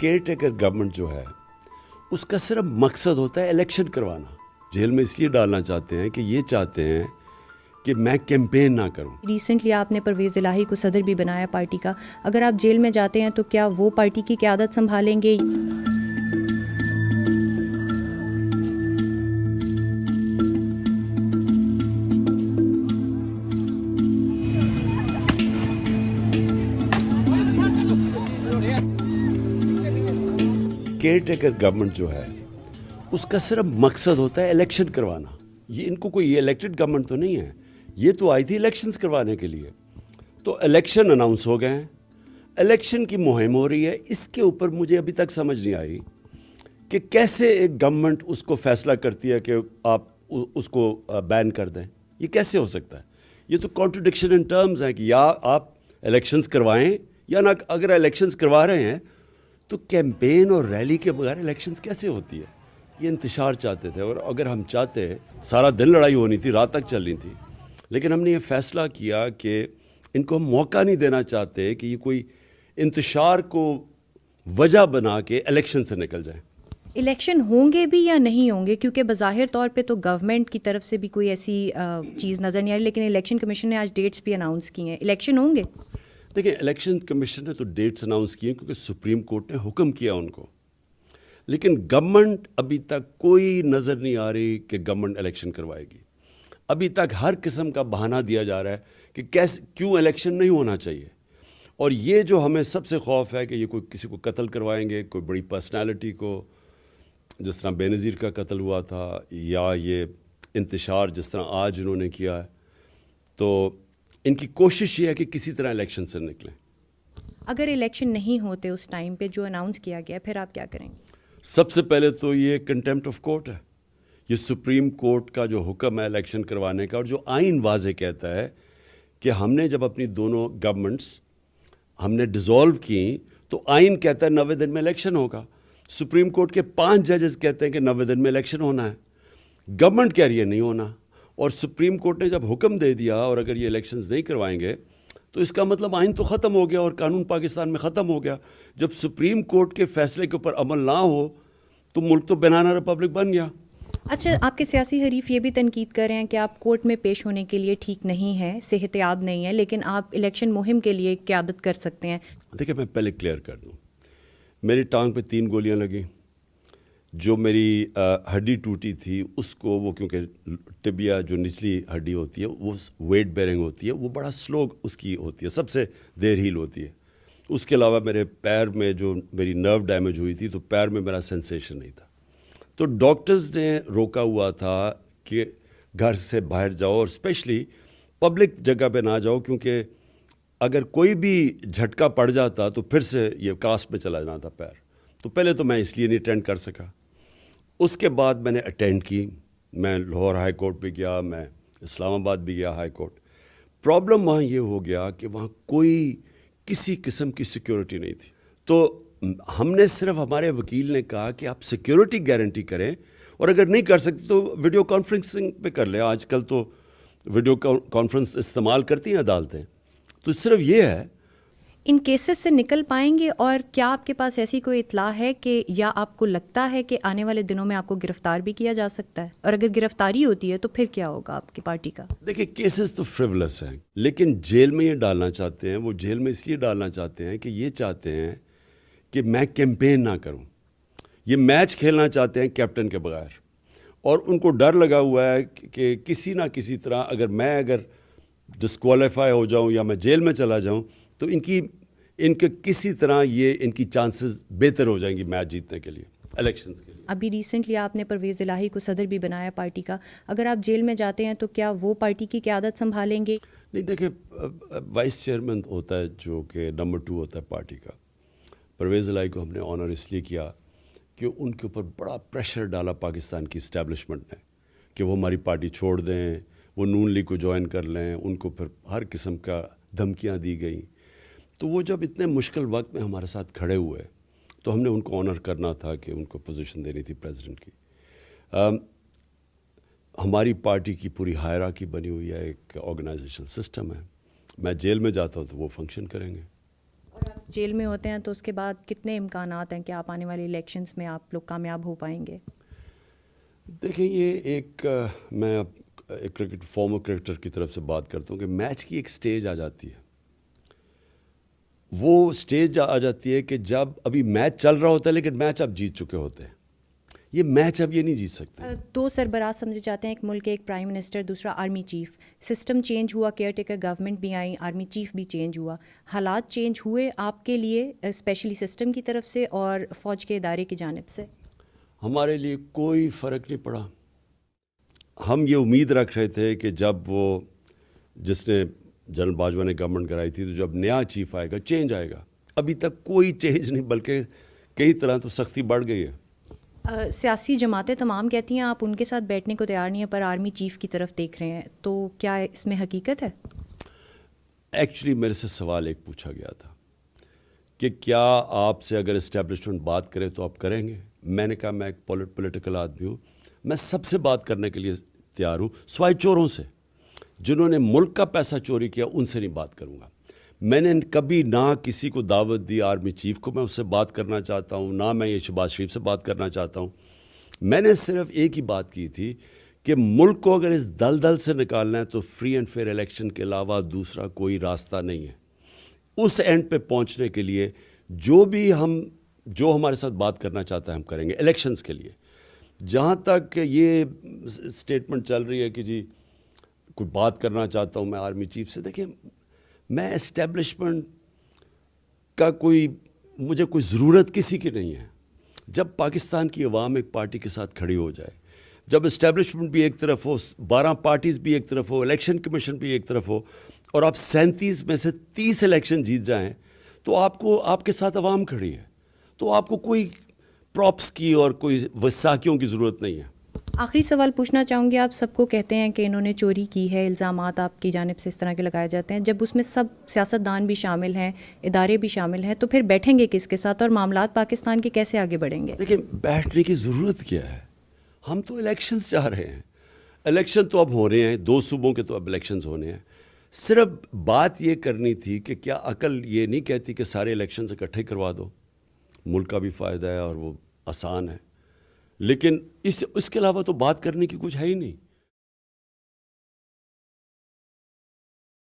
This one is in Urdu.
کیئر ٹیکر گورنمنٹ جو ہے اس کا صرف مقصد ہوتا ہے الیکشن کروانا. جیل میں اس لیے ڈالنا چاہتے ہیں کہ یہ چاہتے ہیں کہ میں کیمپین نہ کروں. ریسنٹلی آپ نے پرویز الہی کو صدر بھی بنایا پارٹی کا. اگر آپ جیل میں جاتے ہیں تو کیا وہ پارٹی کی قیادت سنبھالیں گے؟ کیئر ٹیکر گورنمنٹ جو ہے اس کا صرف مقصد ہوتا ہے الیکشن کروانا. یہ ان کو کوئی الیکٹڈ گورنمنٹ تو نہیں ہے, یہ تو آئی تھی الیکشنز کروانے کے لیے. تو الیکشن اناؤنس ہو گئے ہیں, الیکشن کی مہم ہو رہی ہے. اس کے اوپر مجھے ابھی تک سمجھ نہیں آئی کہ کیسے ایک گورنمنٹ اس کو فیصلہ کرتی ہے کہ آپ اس کو بین کر دیں. یہ کیسے ہو سکتا ہے؟ یہ تو کانٹرڈکشن ان ٹرمز ہیں کہ یا آپ الیکشنز کروائیں یا نہ. اگر الیکشنز کروا رہے ہیں تو کیمپین اور ریلی کے بغیر الیکشنز کیسے ہوتی ہے؟ یہ انتشار چاہتے تھے, اور اگر ہم چاہتے سارا دن لڑائی ہونی تھی, رات تک چل رہی تھی. لیکن ہم نے یہ فیصلہ کیا کہ ان کو ہم موقع نہیں دینا چاہتے کہ یہ کوئی انتشار کو وجہ بنا کے الیکشن سے نکل جائیں. الیکشن ہوں گے بھی یا نہیں ہوں گے؟ کیونکہ بظاہر طور پہ تو گورنمنٹ کی طرف سے بھی کوئی ایسی چیز نظر نہیں آ رہی, لیکن الیکشن کمیشن نے آج ڈیٹس بھی اناؤنس کی ہیں. الیکشن ہوں گے؟ دیکھیں, الیکشن کمیشن نے تو ڈیٹس اناؤنس کیے کیونکہ سپریم کورٹ نے حکم کیا ان کو, لیکن گورنمنٹ ابھی تک کوئی نظر نہیں آ رہی کہ گورنمنٹ الیکشن کروائے گی. ابھی تک ہر قسم کا بہانہ دیا جا رہا ہے کہ کیوں الیکشن نہیں ہونا چاہیے. اور یہ جو ہمیں سب سے خوف ہے کہ یہ کوئی کسی کو قتل کروائیں گے, کوئی بڑی پرسنالٹی کو, جس طرح بے نظیر کا قتل ہوا تھا, یا یہ انتشار جس طرح آج انہوں نے کیا ہے. تو ان کی کوشش یہ ہے کہ کسی طرح الیکشن سے نکلیں. اگر الیکشن نہیں ہوتے اس ٹائم پہ جو اناؤنس کیا گیا, پھر آپ کیا کریں گے؟ سب سے پہلے تو یہ کنٹیمپٹ آف کورٹ ہے. یہ سپریم کورٹ کا جو حکم ہے الیکشن کروانے کا, اور جو آئین واضح کہتا ہے کہ ہم نے جب اپنی دونوں گورنمنٹس ہم نے ڈیزولو کی تو آئین کہتا ہے 90 دن میں الیکشن ہوگا. سپریم کورٹ کے 5 ججز کہتے ہیں کہ 90 دن میں الیکشن ہونا ہے. گورنمنٹ کہہ رہی ہے نہیں ہونا, اور سپریم کورٹ نے جب حکم دے دیا, اور اگر یہ الیکشنز نہیں کروائیں گے تو اس کا مطلب آئین تو ختم ہو گیا اور قانون پاکستان میں ختم ہو گیا. جب سپریم کورٹ کے فیصلے کے اوپر عمل نہ ہو تو ملک تو بنانا ریپبلک بن گیا. اچھا, آپ کے سیاسی حریف یہ بھی تنقید کر رہے ہیں کہ آپ کورٹ میں پیش ہونے کے لیے ٹھیک نہیں ہیں, صحت یاب نہیں ہے, لیکن آپ الیکشن مہم کے لیے قیادت کر سکتے ہیں. دیکھیں, میں پہلے کلیئر کر دوں, میری ٹانگ پہ 3 گولیاں لگیں. جو میری ہڈی ٹوٹی تھی اس کو, وہ کیونکہ ٹبیا جو نچلی ہڈی ہوتی ہے وہ ویٹ بیرنگ ہوتی ہے, وہ بڑا سلو اس کی ہوتی ہے, سب سے دیر ہیل ہوتی ہے. اس کے علاوہ میرے پیر میں جو میری نرو ڈیمیج ہوئی تھی تو پیر میں میرا سینسیشن نہیں تھا. تو ڈاکٹرز نے روکا ہوا تھا کہ گھر سے باہر جاؤ, اور اسپیشلی پبلک جگہ پہ نہ جاؤ, کیونکہ اگر کوئی بھی جھٹکا پڑ جاتا تو پھر سے یہ کاسٹ میں چلا جانا تھا پیر. تو پہلے تو میں اس لیے نہیں اٹینڈ کر سکا. اس کے بعد میں نے اٹینڈ کی, میں لاہور ہائی کورٹ بھی گیا, میں اسلام آباد بھی گیا ہائی کورٹ. پرابلم وہاں یہ ہو گیا کہ وہاں کوئی کسی قسم کی سیکیورٹی نہیں تھی. تو ہم نے صرف, ہمارے وکیل نے کہا کہ آپ سیکیورٹی گارنٹی کریں, اور اگر نہیں کر سکتے تو ویڈیو کانفرنسنگ پہ کر لیں. آج کل تو ویڈیو کانفرنس استعمال کرتی ہیں عدالتیں. تو صرف یہ ہے. ان کیسز سے نکل پائیں گے؟ اور کیا آپ کے پاس ایسی کوئی اطلاع ہے کہ, یا آپ کو لگتا ہے کہ آنے والے دنوں میں آپ کو گرفتار بھی کیا جا سکتا ہے؟ اور اگر گرفتاری ہوتی ہے تو پھر کیا ہوگا آپ کی پارٹی کا؟ دیکھیں, کیسز تو فریولس ہیں, لیکن جیل میں یہ ڈالنا چاہتے ہیں, وہ جیل میں اس لیے ڈالنا چاہتے ہیں کہ یہ چاہتے ہیں کہ میں کیمپین نہ کروں. یہ میچ کھیلنا چاہتے ہیں کیپٹن کے بغیر, اور ان کو ڈر لگا ہوا ہے کہ کسی نہ کسی طرح اگر ڈسکوالیفائی ہو جاؤں یا میں جیل میں چلا جاؤں تو ان کے کسی طرح یہ ان کی چانسز بہتر ہو جائیں گی میچ جیتنے کے لیے, الیکشنز کے لیے. ابھی ریسنٹلی آپ نے پرویز الہی کو صدر بھی بنایا پارٹی کا. اگر آپ جیل میں جاتے ہیں تو کیا وہ پارٹی کی قیادت سنبھالیں گے؟ نہیں, دیکھیں, وائس چیئرمین ہوتا ہے جو کہ نمبر 2 ہوتا ہے پارٹی کا. پرویز الہی کو ہم نے آنر اس لیے کیا کہ ان کے اوپر بڑا پریشر ڈالا پاکستان کی اسٹیبلشمنٹ نے کہ وہ ہماری پارٹی چھوڑ دیں, وہ نون لیگ کو جوائن کر لیں. ان کو پھر ہر قسم کا دھمکیاں دی گئیں. تو وہ جب اتنے مشکل وقت میں ہمارے ساتھ کھڑے ہوئے تو ہم نے ان کو آنر کرنا تھا کہ ان کو پوزیشن دینی تھی پریزیڈنٹ کی. ہماری پارٹی کی پوری ہائرارکی بنی ہوئی ہے, ایک آرگنائزیشن سسٹم ہے. میں جیل میں جاتا ہوں تو وہ فنکشن کریں گے. آپ جیل میں ہوتے ہیں تو اس کے بعد کتنے امکانات ہیں کہ آپ آنے والے الیکشنز میں آپ لوگ کامیاب ہو پائیں گے؟ دیکھیں یہ ایک میں ایک فارمر کرکٹر کی طرف سے بات کرتا ہوں کہ میچ کی ایک سٹیج آ جاتی ہے. وہ سٹیج آ جاتی ہے کہ جب ابھی میچ چل رہا ہوتا ہے لیکن میچ اب جیت چکے ہوتے ہیں. یہ میچ اب یہ نہیں جیت سکتے. دو سربراہ سمجھے جاتے ہیں، ایک ملک ایک پرائم منسٹر، دوسرا آرمی چیف. سسٹم چینج ہوا، کیئر ٹیکر گورنمنٹ بھی آئی، آرمی چیف بھی چینج ہوا. حالات چینج ہوئے آپ کے لیے اسپیشلی سسٹم کی طرف سے اور فوج کے ادارے کی جانب سے؟ ہمارے لیے کوئی فرق نہیں پڑا. ہم یہ امید رکھ رہے تھے کہ جب وہ جس نے جنرل باجوہ نے گورنمنٹ کرائی تھی تو جب نیا چیف آئے گا چینج آئے گا. ابھی تک کوئی چینج نہیں، بلکہ کئی طرح تو سختی بڑھ گئی ہے. سیاسی جماعتیں تمام کہتی ہیں آپ ان کے ساتھ بیٹھنے کو تیار نہیں ہیں، پر آرمی چیف کی طرف دیکھ رہے ہیں، تو کیا اس میں حقیقت ہے؟ ایکچولی میرے سے سوال ایک پوچھا گیا تھا کہ کیا آپ سے اگر اسٹیبلشمنٹ بات کرے تو آپ کریں گے. میں نے کہا میں ایک پولیٹیکل آدمی ہوں، میں سب سے بات کرنے کے لیے تیار ہوں، سوائے چوروں سے. جنہوں نے ملک کا پیسہ چوری کیا ان سے نہیں بات کروں گا. میں نے کبھی نہ کسی کو دعوت دی آرمی چیف کو میں اس سے بات کرنا چاہتا ہوں، نہ میں یہ شہباز شریف سے بات کرنا چاہتا ہوں. میں نے صرف ایک ہی بات کی تھی کہ ملک کو اگر اس دلدل سے نکالنا ہے تو فری اینڈ فیئر الیکشن کے علاوہ دوسرا کوئی راستہ نہیں ہے. اس اینڈ پہ پہنچنے کے لیے جو ہمارے ساتھ بات کرنا چاہتا ہے ہم کریں گے الیکشنز کے لیے. جہاں تک یہ اسٹیٹمنٹ چل رہی ہے کہ جی کوئی بات کرنا چاہتا ہوں میں آرمی چیف سے، دیکھیں میں اسٹیبلشمنٹ کا مجھے کوئی ضرورت کسی کی نہیں ہے. جب پاکستان کی عوام ایک پارٹی کے ساتھ کھڑی ہو جائے، جب اسٹیبلشمنٹ بھی ایک طرف ہو، 12 پارٹیز بھی ایک طرف ہو، الیکشن کمیشن بھی ایک طرف ہو، اور آپ 37 میں سے 30 الیکشن جیت جائیں تو آپ کے ساتھ عوام کھڑی ہے. تو آپ کو کوئی پراپس کی اور کوئی وساکیوں کی ضرورت نہیں ہے. آخری سوال پوچھنا چاہوں گی، آپ سب کو کہتے ہیں کہ انہوں نے چوری کی ہے، الزامات آپ کی جانب سے اس طرح کے لگائے جاتے ہیں، جب اس میں سب سیاستدان بھی شامل ہیں، ادارے بھی شامل ہیں، تو پھر بیٹھیں گے کس کے ساتھ اور معاملات پاکستان کے کیسے آگے بڑھیں گے؟ لیکن بیٹھنے کی ضرورت کیا ہے؟ ہم تو الیکشنز چاہ رہے ہیں. الیکشن تو اب ہو رہے ہیں، 2 صوبوں کے تو اب الیکشنز ہونے ہیں. صرف بات یہ کرنی تھی کہ کیا عقل یہ نہیں کہتی کہ سارے الیکشنز اکٹھے کروا دو، ملک کا بھی فائدہ ہے اور وہ آسان ہے. لیکن اس کے علاوہ تو بات کرنے کی کچھ ہے ہی نہیں.